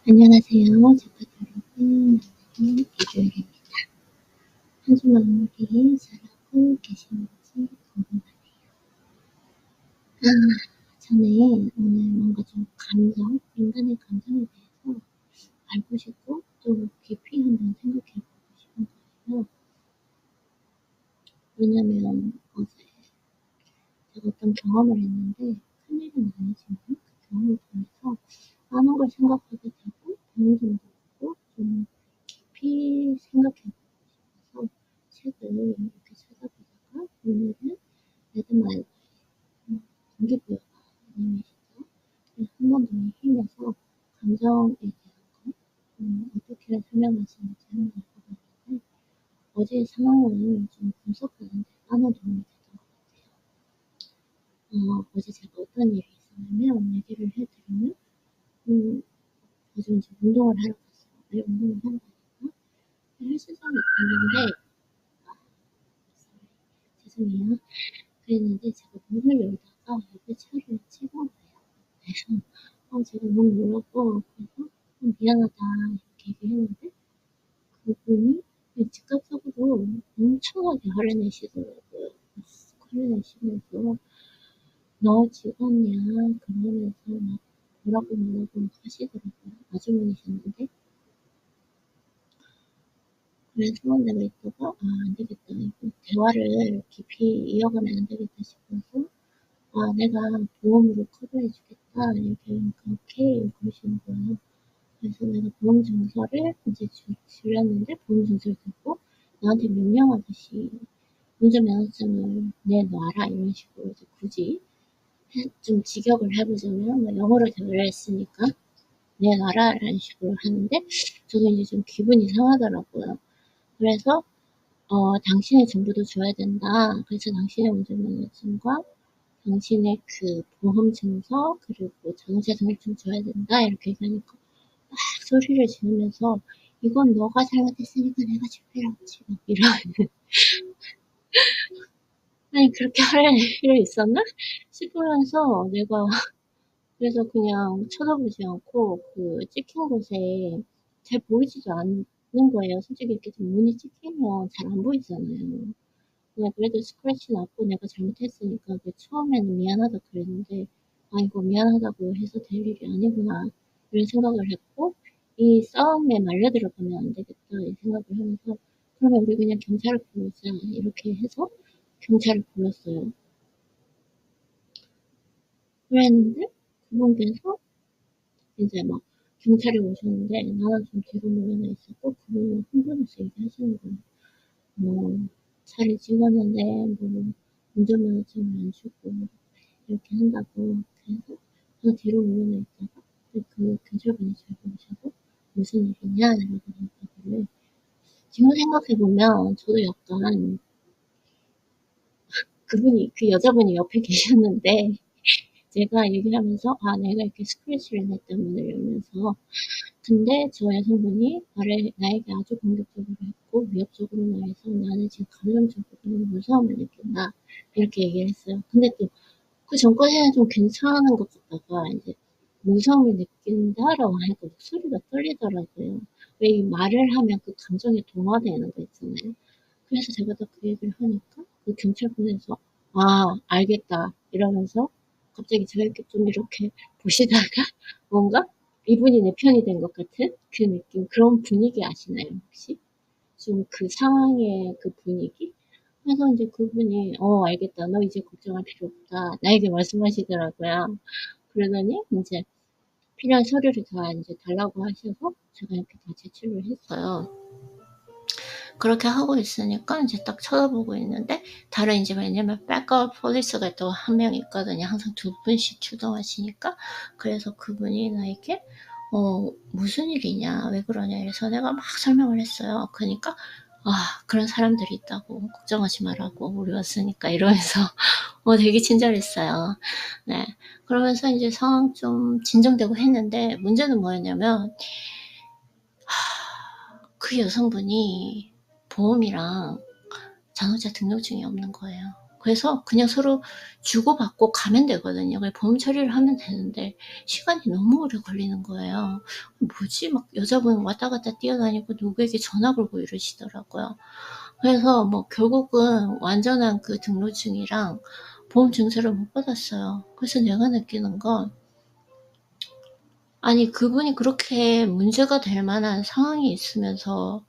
안녕하세요. 작가 여러분. 나는 이주일입니다. 한 주 마무리 잘하고 계시는지 궁금하네요. 저는 오늘 뭔가 좀 인간의 감정에 대해서 알고 싶고 또 깊이 한번 생각해보고 싶은 거예요. 왜냐면 어제 제가 어떤 경험을 했는데 큰일은 아니지만 그 경험을 통해서 많은 걸 생각하게 되고 배운 점도 있고 좀 깊이 생각해보고 싶어서 책을 이렇게 찾아보다가 오늘은 레드마이어의 동기부여가 아니메이션이죠. 한 번 더 힘내서 감정에 대한 거 어떻게 설명하시는지 한번 읽어봤는데 어제의 상황을 좀 분석하는 데 많은 도움이 됐던 것 같아요. 어제 제가 어떤 일이 있었냐면 얘기를 해드리면 어제 이제 운동을 하러 갔어요. 왜 운동을 하러 가니까 헬스장에 갔는데 죄송해요. 그랬는데 제가 문을 열다가 옆에 차를 치고 거예요. 그래서 제가 너무 놀랐고 그래서 미안하다 이렇게 얘기했는데 그분이 즉각적으로 엄청나게 화를 내시면서 너 직원이야 그러면서 막 뭐라고 하시더라고요. 아주머니셨는데 그래서 내가 이따가 안 되겠다 이거 대화를 깊이 이어가면 안 되겠다 싶어서 내가 보험으로 커버해주겠다 얘기하니까 오케이 그러시는 거예요. 그래서 내가 보험증서를 이제 주렸는데 보험증서를 듣고 나한테 명령하듯이 운전면허증을 내놔라 이런 식으로 이제 굳이 좀 직역을 해보자면 영어로 대화를 했으니까 내놔라 라는 식으로 하는데 저도 이제 좀 기분이 상하더라고요. 그래서 당신의 정보도 줘야 된다. 그래서 당신의 운전면허증과 당신의 그 보험증서 그리고 자동차등록증 줘야 된다 이렇게 얘기하니까 막 소리를 지르면서 이건 너가 잘못했으니까 내가 줄게 막 이러는 아니 그렇게 할 필요 있었나 싶으면서 내가 그래서 그냥 쳐다보지 않고 그 찍힌 곳에 잘 보이지도 않는 거예요. 솔직히 이렇게 좀 문이 찍히면 잘 안 보이잖아요. 그냥 그래도 스크래치 났고 내가 잘못했으니까 그 처음에는 미안하다 그랬는데 이거 미안하다고 해서 될 일이 아니구나 이런 생각을 했고 이 싸움에 말려들어가면 안 되겠다 이 생각을 하면서 그러면 우리 그냥 경찰을 부르자 이렇게 해서 경찰을 불렀어요. 그랬는데 그분께서 이제 막 경찰이 오셨는데 나는 좀 뒤로 물러나 있었고 그분은 흥분해서 얘기하시는 거예요. 뭐 차를 찍었는데 뭐 운전면허증을 안 주고 이렇게 한다고 그래서 저 뒤로 물러나 있다가 그 경찰분이 저를 보시고 무슨 일이냐 이러고 하길래 지금 생각해보면 저도 약간 그 여자분이 옆에 계셨는데 제가 얘기를 하면서 내가 이렇게 스크래치를 냈다면 이러면서 근데 저 여성분이 나에게 아주 공격적으로 했고 위협적으로 말해서 나는 지금 감정적으로 무서움을 느낀다 이렇게 얘기를 했어요. 근데 또 그 전까지는 좀 괜찮은 것 같다가 이제 무서움을 느낀다라고 하니까 목소리가 떨리더라고요. 왜 이 말을 하면 그 감정에 동화되는 거 있잖아요. 그래서 제가 딱 그 얘기를 하니까 그 경찰분에서 알겠다 이러면서 갑자기 제가 이렇게 좀 이렇게 보시다가 뭔가 이분이 내 편이 된 것 같은 그 느낌 그런 분위기 아시나요 혹시? 좀 그 상황의 그 분위기? 그래서 이제 그분이 알겠다 너 이제 걱정할 필요 없다 나에게 말씀하시더라고요. 그러더니 이제 필요한 서류를 다 이제 달라고 하셔서 제가 이렇게 다 제출을 했어요. 그렇게 하고 있으니까 이제 딱 쳐다보고 있는데 다른 이제 왜냐면 백업 폴리스가 또 한 명 있거든요. 항상 두 분씩 출동하시니까 그래서 그분이 나에게 무슨 일이냐 왜 그러냐 이래서 내가 막 설명을 했어요. 그러니까 그런 사람들이 있다고 걱정하지 말라고 우리 왔으니까 이러면서 되게 친절했어요. 네. 그러면서 이제 상황 좀 진정되고 했는데 문제는 뭐였냐면 그 여성분이 보험이랑 자동차 등록증이 없는 거예요. 그래서 그냥 서로 주고받고 가면 되거든요. 보험 처리를 하면 되는데 시간이 너무 오래 걸리는 거예요. 뭐지? 막 여자분 왔다 갔다 뛰어다니고 누구에게 전화 걸고 이러시더라고요. 그래서 뭐 결국은 완전한 그 등록증이랑 보험 증서를 못 받았어요. 그래서 내가 느끼는 건, 아니 그분이 그렇게 문제가 될 만한 상황이 있으면서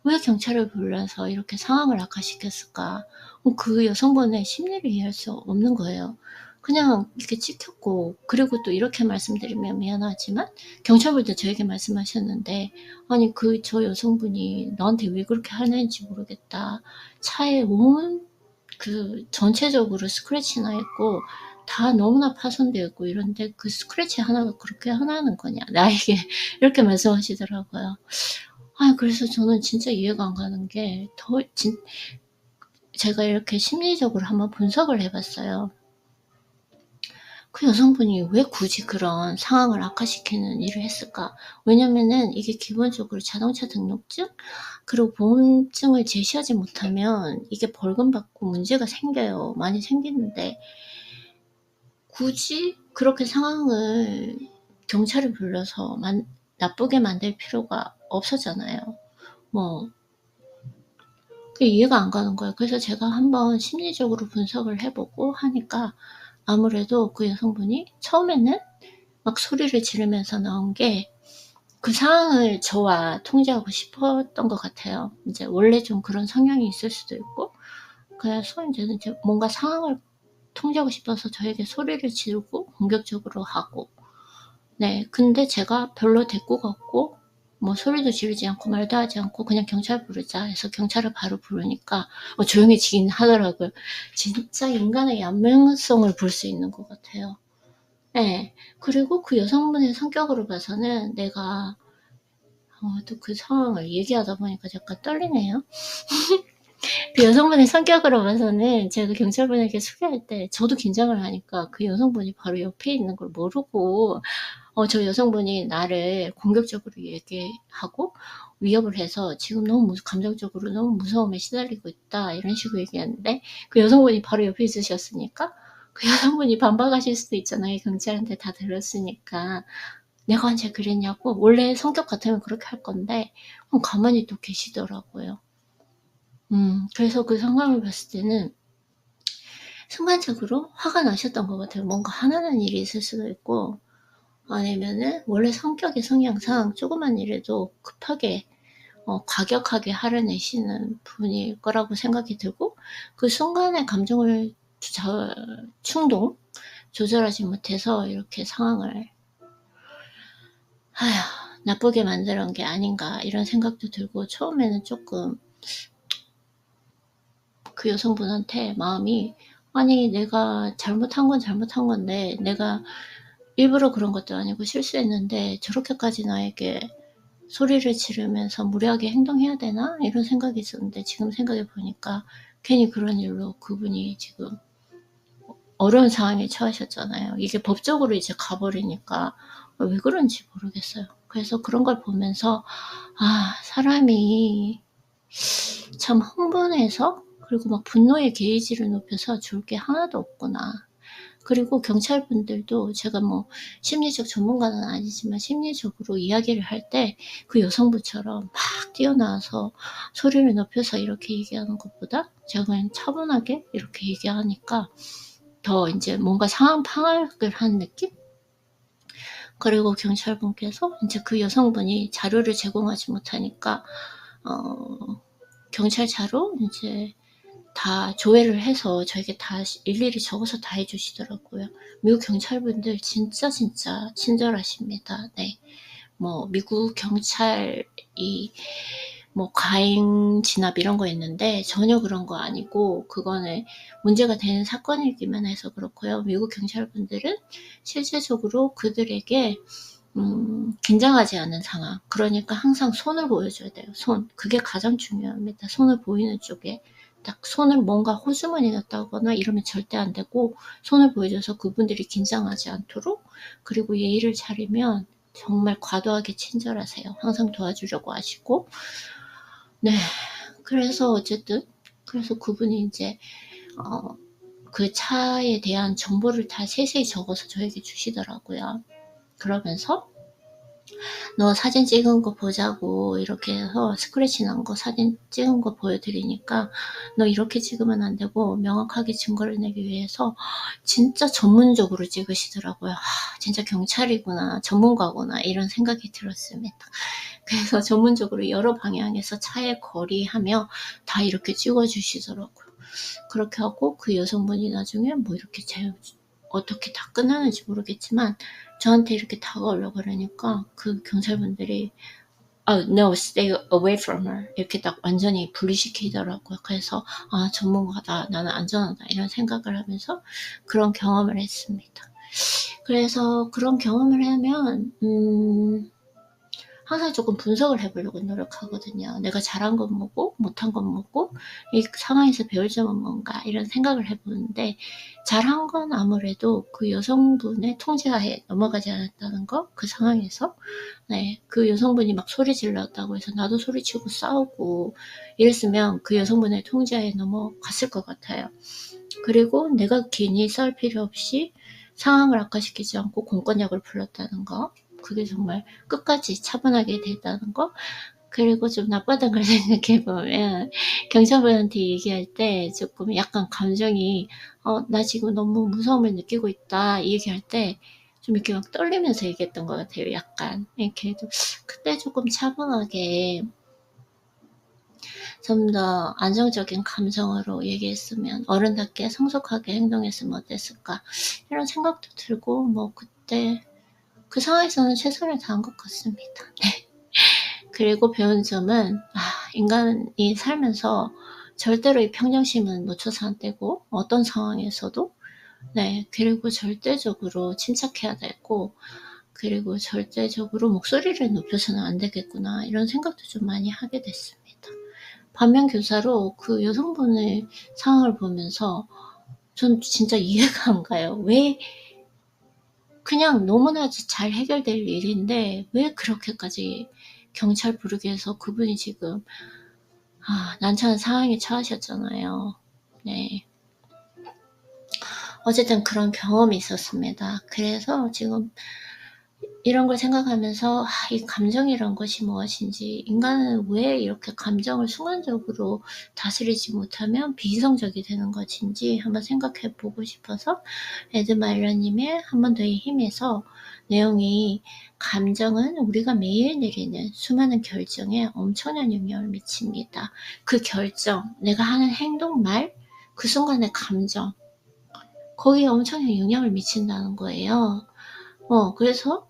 왜 경찰을 불러서 이렇게 상황을 악화시켰을까? 그 여성분의 심리를 이해할 수 없는 거예요. 그냥 이렇게 찍혔고, 그리고 또 이렇게 말씀드리면 미안하지만 경찰분도 저에게 말씀하셨는데, 아니 저 여성분이 너한테 왜 그렇게 하는지 모르겠다. 차에 온 전체적으로 스크래치 나 있고 다 너무나 파손되어 있고 이런데 그 스크래치 하나가 그렇게 하나는 거냐 나에게 이렇게 말씀하시더라고요. 그래서 저는 진짜 이해가 안 가는 게, 제가 이렇게 심리적으로 한번 분석을 해봤어요. 그 여성분이 왜 굳이 그런 상황을 악화시키는 일을 했을까? 왜냐면은 이게 기본적으로 자동차 등록증, 그리고 보험증을 제시하지 못하면 이게 벌금 받고 문제가 생겨요. 많이 생기는데, 굳이 그렇게 상황을 경찰을 불러서 나쁘게 만들 필요가 없었잖아요. 그게 이해가 안 가는 거예요. 그래서 제가 한번 심리적으로 분석을 해보고 하니까 아무래도 그 여성분이 처음에는 막 소리를 지르면서 나온 게 그 상황을 저와 통제하고 싶었던 것 같아요. 이제 원래 좀 그런 성향이 있을 수도 있고, 그래서 이제 뭔가 상황을 통제하고 싶어서 저에게 소리를 지르고 공격적으로 하고, 네. 근데 제가 별로 대꾸가 없고 뭐 소리도 지르지 않고 말도 하지 않고 그냥 경찰 부르자 해서 경찰을 바로 부르니까 조용해지긴 하더라고요. 진짜 인간의 양면성을 볼 수 있는 것 같아요. 네. 그리고 그 여성분의 성격으로 봐서는 내가 또 그 상황을 얘기하다 보니까 약간 떨리네요. 그 여성분의 성격으로 봐서는 제가 경찰분에게 소개할 때 저도 긴장을 하니까 그 여성분이 바로 옆에 있는 걸 모르고 저 여성분이 나를 공격적으로 얘기하고 위협을 해서 지금 너무 감정적으로 너무 무서움에 시달리고 있다 이런 식으로 얘기하는데, 그 여성분이 바로 옆에 있으셨으니까 그 여성분이 반박하실 수도 있잖아요. 경찰한테 다 들었으니까 내가 언제 그랬냐고. 원래 성격 같으면 그렇게 할 건데 가만히 또 계시더라고요. 그래서 그 상황을 봤을 때는 순간적으로 화가 나셨던 것 같아요. 뭔가 화나는 일이 있을 수도 있고, 아니면은 원래 성격의 성향상 조그만 일에도 급하게 과격하게 화를 내시는 분일 거라고 생각이 들고, 그 순간의 감정을 충동 조절하지 못해서 이렇게 상황을 나쁘게 만드는 게 아닌가 이런 생각도 들고, 처음에는 조금 그 여성분한테 마음이, 아니 내가 잘못한 건 잘못한 건데 내가 일부러 그런 것도 아니고 실수했는데 저렇게까지 나에게 소리를 지르면서 무례하게 행동해야 되나? 이런 생각이 있었는데, 지금 생각해 보니까 괜히 그런 일로 그분이 지금 어려운 상황에 처하셨잖아요. 이게 법적으로 이제 가버리니까 왜 그런지 모르겠어요. 그래서 그런 걸 보면서 사람이 참 흥분해서, 그리고 막 분노의 게이지를 높여서 줄 게 하나도 없구나. 그리고 경찰분들도 제가 뭐 심리적 전문가는 아니지만 심리적으로 이야기를 할 때 그 여성분처럼 막 뛰어나와서 소리를 높여서 이렇게 얘기하는 것보다 제가 그냥 차분하게 이렇게 얘기하니까 더 이제 뭔가 상황 파악을 한 느낌? 그리고 경찰분께서 이제 그 여성분이 자료를 제공하지 못하니까 경찰차로 이제 다 조회를 해서 저에게 다 일일이 적어서 다 해주시더라고요. 미국 경찰분들 진짜 친절하십니다. 네. 뭐 미국 경찰이 뭐 과잉 진압 이런 거 있는데 전혀 그런 거 아니고, 그거는 문제가 되는 사건이기만 해서 그렇고요. 미국 경찰분들은 실제적으로 그들에게 긴장하지 않은 상황, 그러니까 항상 손을 보여줘야 돼요. 그게 가장 중요합니다. 손을 보이는 쪽에 딱 손을 뭔가 호주머니 넣었다거나 이러면 절대 안 되고, 손을 보여줘서 그분들이 긴장하지 않도록, 그리고 예의를 차리면 정말 과도하게 친절하세요. 항상 도와주려고 하시고. 네. 그래서 어쨌든 그래서 그분이 이제 그 차에 대한 정보를 다 세세히 적어서 저에게 주시더라고요. 그러면서 너 사진 찍은 거 보자고 이렇게 해서 스크래치 난 거 사진 찍은 거 보여드리니까 너 이렇게 찍으면 안 되고 명확하게 증거를 내기 위해서 진짜 전문적으로 찍으시더라고요. 진짜 경찰이구나, 전문가구나 이런 생각이 들었습니다. 그래서 전문적으로 여러 방향에서 차의 거리하며 다 이렇게 찍어주시더라고요. 그렇게 하고 그 여성분이 나중에 뭐 이렇게 어떻게 다 끝나는지 모르겠지만 저한테 이렇게 다가오려고 그러니까 그 경찰분들이 no, stay away from her 이렇게 딱 완전히 분리시키더라고요. 그래서 전문가다, 나는 안전하다 이런 생각을 하면서 그런 경험을 했습니다. 그래서 그런 경험을 하면 항상 조금 분석을 해보려고 노력하거든요. 내가 잘한 건 뭐고 못한 건 뭐고 이 상황에서 배울 점은 뭔가 이런 생각을 해보는데 잘한 건 아무래도 그 여성분의 통제하에 넘어가지 않았다는 거, 그 상황에서 네, 그 여성분이 막 소리 질렀다고 해서 나도 소리치고 싸우고 이랬으면 그 여성분의 통제하에 넘어갔을 것 같아요. 그리고 내가 괜히 싸울 필요 없이 상황을 악화시키지 않고 공권력을 불렀다는 거, 그게 정말 끝까지 차분하게 됐다는 거. 그리고 좀 나빴던 걸 생각해보면 경찰분한테 얘기할 때 조금 약간 감정이 나 지금 너무 무서움을 느끼고 있다 이 얘기할 때 좀 이렇게 막 떨리면서 얘기했던 것 같아요. 약간 이렇게 그때 조금 차분하게 좀 더 안정적인 감정으로 얘기했으면, 어른답게 성숙하게 행동했으면 어땠을까 이런 생각도 들고, 뭐 그때 그 상황에서는 최선을 다한 것 같습니다. 그리고 배운 점은 인간이 살면서 절대로 이 평정심은 놓쳐서 안 되고, 어떤 상황에서도 그리고 절대적으로 침착해야 되고, 그리고 절대적으로 목소리를 높여서는 안 되겠구나 이런 생각도 좀 많이 하게 됐습니다. 반면 교사로 그 여성분의 상황을 보면서 전 진짜 이해가 안 가요. 왜 그냥 너무나 잘 해결될 일인데 왜 그렇게까지 경찰 부르게 해서 그분이 지금 난처한 상황에 처하셨잖아요. 네. 어쨌든 그런 경험이 있었습니다. 그래서 지금 이런 걸 생각하면서 이 감정이란 것이 무엇인지, 인간은 왜 이렇게 감정을 순간적으로 다스리지 못하면 비이성적이 되는 것인지 한번 생각해 보고 싶어서 에드마일러님의 한 번 더의 힘에서 내용이, 감정은 우리가 매일 내리는 수많은 결정에 엄청난 영향을 미칩니다. 그 결정, 내가 하는 행동, 말, 그 순간의 감정, 거기에 엄청난 영향을 미친다는 거예요. 그래서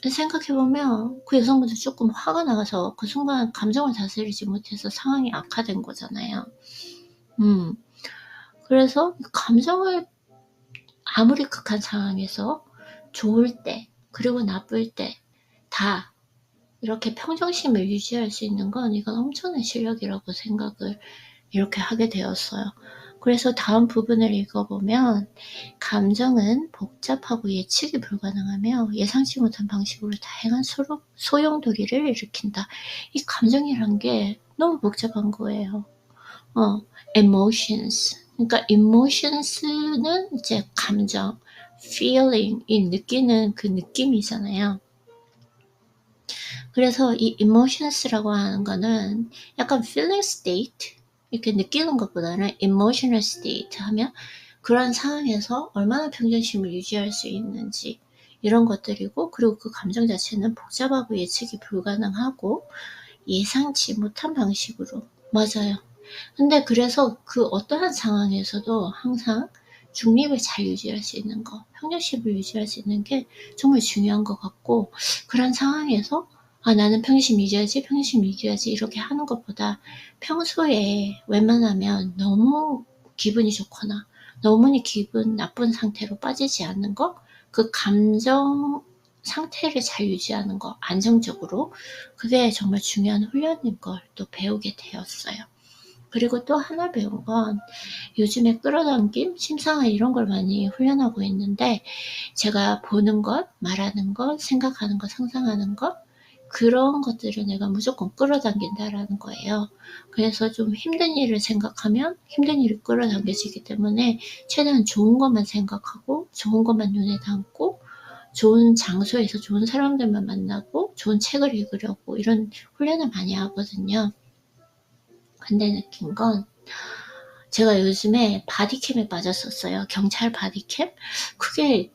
생각해보면 그 여성분도 조금 화가 나서 그 순간 감정을 다스리지 못해서 상황이 악화된 거잖아요. 그래서 감정을 아무리 극한 상황에서 좋을 때 그리고 나쁠 때 다 이렇게 평정심을 유지할 수 있는 건 이건 엄청난 실력이라고 생각을 이렇게 하게 되었어요. 그래서 다음 부분을 읽어보면, 감정은 복잡하고 예측이 불가능하며 예상치 못한 방식으로 다양한 소용돌이를 일으킨다. 이 감정이란 게 너무 복잡한 거예요. emotions. 그러니까 emotions는 이제 감정, feeling, 이 느끼는 그 느낌이잖아요. 그래서 이 emotions라고 하는 거는 약간 feeling state, 이렇게 느끼는 것보다는 emotional state 하면 그런 상황에서 얼마나 평정심을 유지할 수 있는지 이런 것들이고, 그리고 그 감정 자체는 복잡하고 예측이 불가능하고 예상치 못한 방식으로, 맞아요. 근데 그래서 그 어떠한 상황에서도 항상 중립을 잘 유지할 수 있는 거, 평정심을 유지할 수 있는 게 정말 중요한 것 같고, 그런 상황에서 나는 평심 유지하지 이렇게 하는 것보다 평소에 웬만하면 너무 기분이 좋거나 너무 기분 나쁜 상태로 빠지지 않는 거, 그 감정 상태를 잘 유지하는 거, 안정적으로, 그게 정말 중요한 훈련인 걸 또 배우게 되었어요. 그리고 또 하나 배운 건, 요즘에 끌어당김, 심상화 이런 걸 많이 훈련하고 있는데, 제가 보는 것, 말하는 것, 생각하는 것, 상상하는 것, 그런 것들을 내가 무조건 끌어당긴다라는 거예요. 그래서 좀 힘든 일을 생각하면 힘든 일이 끌어당겨지기 때문에 최대한 좋은 것만 생각하고 좋은 것만 눈에 담고 좋은 장소에서 좋은 사람들만 만나고 좋은 책을 읽으려고 이런 훈련을 많이 하거든요. 근데 느낀 건 제가 요즘에 바디캠에 빠졌었어요. 경찰 바디캠? 그게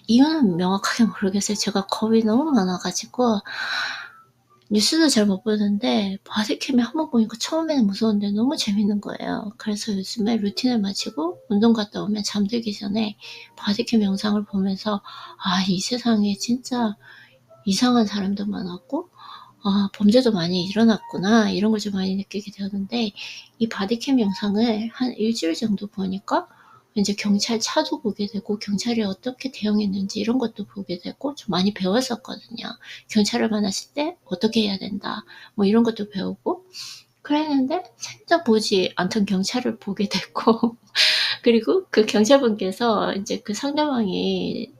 이유는 명확하게 모르겠어요. 제가 겁이 너무 많아가지고 뉴스도 잘 못 보는데 바디캠에 한번 보니까 처음에는 무서운데 너무 재밌는 거예요. 그래서 요즘에 루틴을 마치고 운동 갔다 오면 잠들기 전에 바디캠 영상을 보면서 이 세상에 진짜 이상한 사람도 많았고 범죄도 많이 일어났구나 이런 걸 좀 많이 느끼게 되었는데 이 바디캠 영상을 한 일주일 정도 보니까 이제 경찰 차도 보게 되고 경찰이 어떻게 대응했는지 이런 것도 보게 되고 좀 많이 배웠었거든요. 경찰을 만났을 때 어떻게 해야 된다 뭐 이런 것도 배우고 그랬는데 생전 보지 않던 경찰을 보게 됐고 그리고 그 경찰분께서 이제 그 상대방이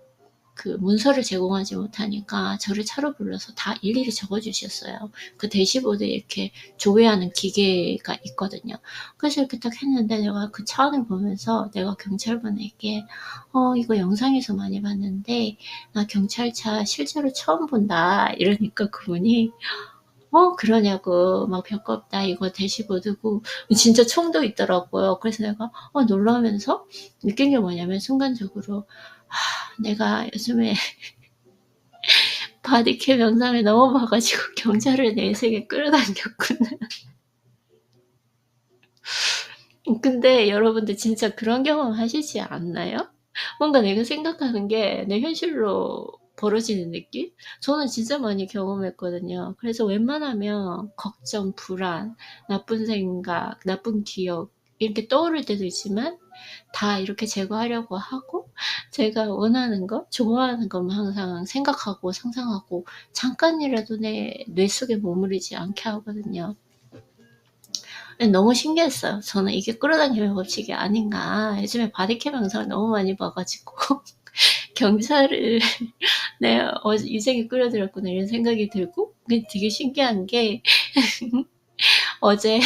그 문서를 제공하지 못하니까 저를 차로 불러서 다 일일이 적어주셨어요. 그 대시보드에 이렇게 조회하는 기계가 있거든요. 그래서 이렇게 딱 했는데 내가 그 차 안을 보면서 내가 경찰분에게 이거 영상에서 많이 봤는데 나 경찰차 실제로 처음 본다 이러니까 그분이 그러냐고 막 별거 없다 이거 대시보드고 진짜 총도 있더라고요. 그래서 내가 놀라면서 느낀 게 뭐냐면 순간적으로 내가 요즘에 바디캠 영상을 너무 봐가지고 경찰을 내 세계 끌어당겼구나. 근데 여러분들 진짜 그런 경험 하시지 않나요? 뭔가 내가 생각하는 게 내 현실로 벌어지는 느낌? 저는 진짜 많이 경험했거든요. 그래서 웬만하면 걱정, 불안, 나쁜 생각, 나쁜 기억 이렇게 떠오를 때도 있지만 다 이렇게 제거하려고 하고 제가 원하는 것, 좋아하는 것만 항상 생각하고 상상하고 잠깐이라도 내 뇌 속에 머무르지 않게 하거든요. 너무 신기했어요. 저는 이게 끌어당김의 법칙이 아닌가. 요즘에 바디캠 영상을 너무 많이 봐가지고 경찰을 내 인생에 끌어들였구나 이런 생각이 들고 되게 신기한 게 어제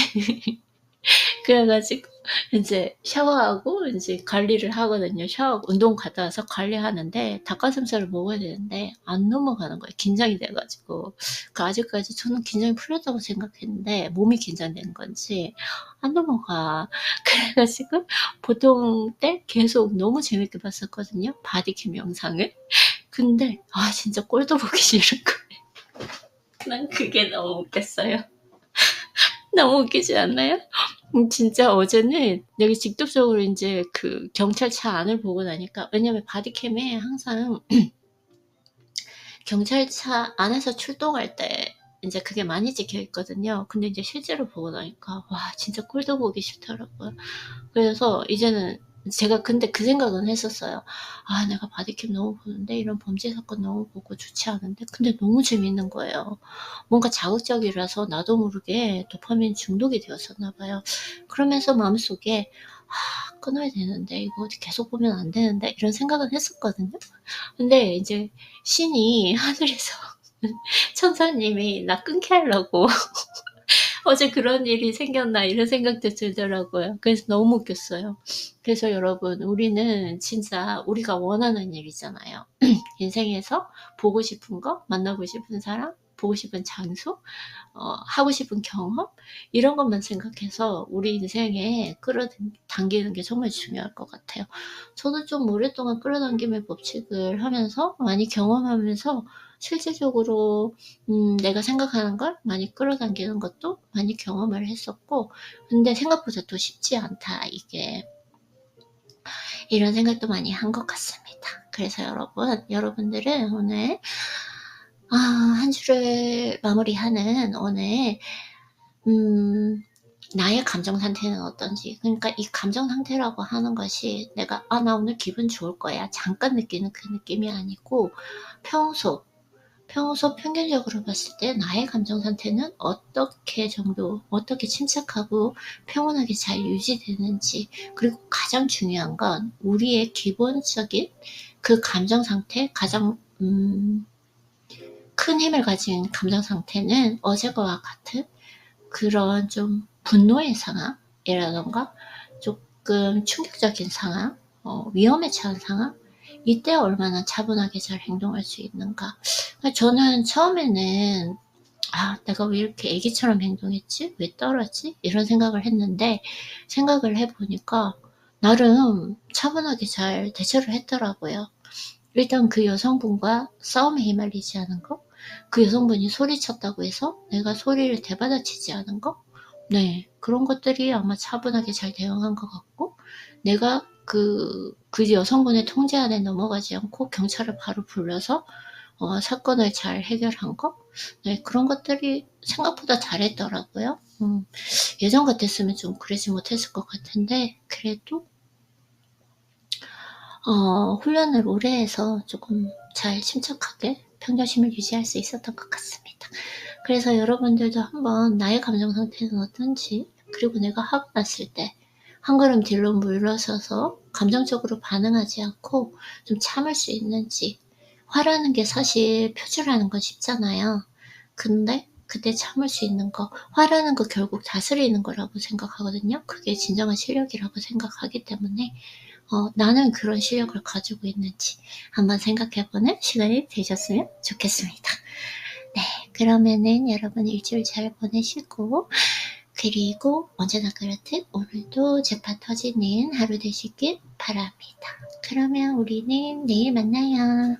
그래가지고 이제 샤워하고 이제 관리를 하거든요. 운동 갔다 와서 관리하는데 닭가슴살을 먹어야 되는데 안 넘어가는 거예요. 긴장이 돼가지고. 아직까지 저는 긴장이 풀렸다고 생각했는데 몸이 긴장된 건지 안 넘어가. 그래가지고 보통 때 계속 너무 재밌게 봤었거든요. 바디캠 영상을. 근데 진짜 꼴도 보기 싫은 거예요. 난 그게 너무 웃겼어요. 너무 웃기지 않나요? 진짜 어제는 여기 직접적으로 이제 그 경찰차 안을 보고 나니까 왜냐면 바디캠에 항상 경찰차 안에서 출동할 때 이제 그게 많이 찍혀 있거든요. 근데 이제 실제로 보고 나니까 와 진짜 꼴도 보기 싫더라고요. 그래서 이제는 제가 근데 그 생각은 했었어요. 내가 바디캠 너무 보는데 이런 범죄 사건 너무 보고 좋지 않은데 근데 너무 재밌는 거예요. 뭔가 자극적이라서 나도 모르게 도파민 중독이 되었었나 봐요. 그러면서 마음속에 끊어야 되는데 이거 계속 보면 안 되는데 이런 생각은 했었거든요. 근데 이제 신이 하늘에서 천사님이 나 끊게 하려고 어제 그런 일이 생겼나 이런 생각도 들더라고요. 그래서 너무 웃겼어요. 그래서 여러분 우리는 진짜 우리가 원하는 일이잖아요. 인생에서 보고 싶은 거, 만나고 싶은 사람, 보고 싶은 장소, 하고 싶은 경험 이런 것만 생각해서 우리 인생에 끌어당기는 게 정말 중요할 것 같아요. 저도 좀 오랫동안 끌어당김의 법칙을 하면서 많이 경험하면서 실질적으로 내가 생각하는 걸 많이 끌어당기는 것도 많이 경험을 했었고 근데 생각보다 또 쉽지 않다 이게 이런 생각도 많이 한 것 같습니다. 그래서 여러분들은 오늘 한 주를 마무리하는 오늘 나의 감정 상태는 어떤지 그러니까 이 감정 상태라고 하는 것이 내가 나 오늘 기분 좋을 거야 잠깐 느끼는 그 느낌이 아니고 평소 평균적으로 봤을 때 나의 감정 상태는 어떻게 침착하고 평온하게 잘 유지되는지 그리고 가장 중요한 건 우리의 기본적인 그 감정 상태 큰 힘을 가진 감정 상태는 어제와 같은 그런 좀 분노의 상황이라던가 조금 충격적인 상황, 위험에 처한 상황, 이때 얼마나 차분하게 잘 행동할 수 있는가. 저는 처음에는 내가 왜 이렇게 애기처럼 행동했지? 왜 떨었지? 이런 생각을 했는데, 생각을 해보니까 나름 차분하게 잘 대처를 했더라고요. 일단 그 여성분과 싸움에 휘말리지 않은 거, 그 여성분이 소리쳤다고 해서 내가 소리를 대받아치지 않은 거, 네, 그런 것들이 아마 차분하게 잘 대응한 것 같고, 내가 그 여성분의 통제 안에 넘어가지 않고 경찰을 바로 불러서 사건을 잘 해결한 거, 네, 그런 것들이 생각보다 잘했더라고요. 예전 같았으면 좀 그러지 못했을 것 같은데, 그래도 훈련을 오래 해서 조금 잘 침착하게 평정심을 유지할 수 있었던 것 같습니다. 그래서 여러분들도 한번 나의 감정 상태는 어떤지, 그리고 내가 화가 났을 때 한 걸음 뒤로 물러서서 감정적으로 반응하지 않고 좀 참을 수 있는지. 화라는 게 사실 표출하는 건 쉽잖아요. 근데 그때 참을 수 있는 거, 화라는 거 결국 다스리는 거라고 생각하거든요. 그게 진정한 실력이라고 생각하기 때문에 나는 그런 실력을 가지고 있는지 한번 생각해보는 시간이 되셨으면 좋겠습니다. 네, 그러면은 여러분 일주일 잘 보내시고, 그리고 언제나 그렇듯 오늘도 재파 터지는 하루 되시길 바랍니다. 그러면 우리는 내일 만나요.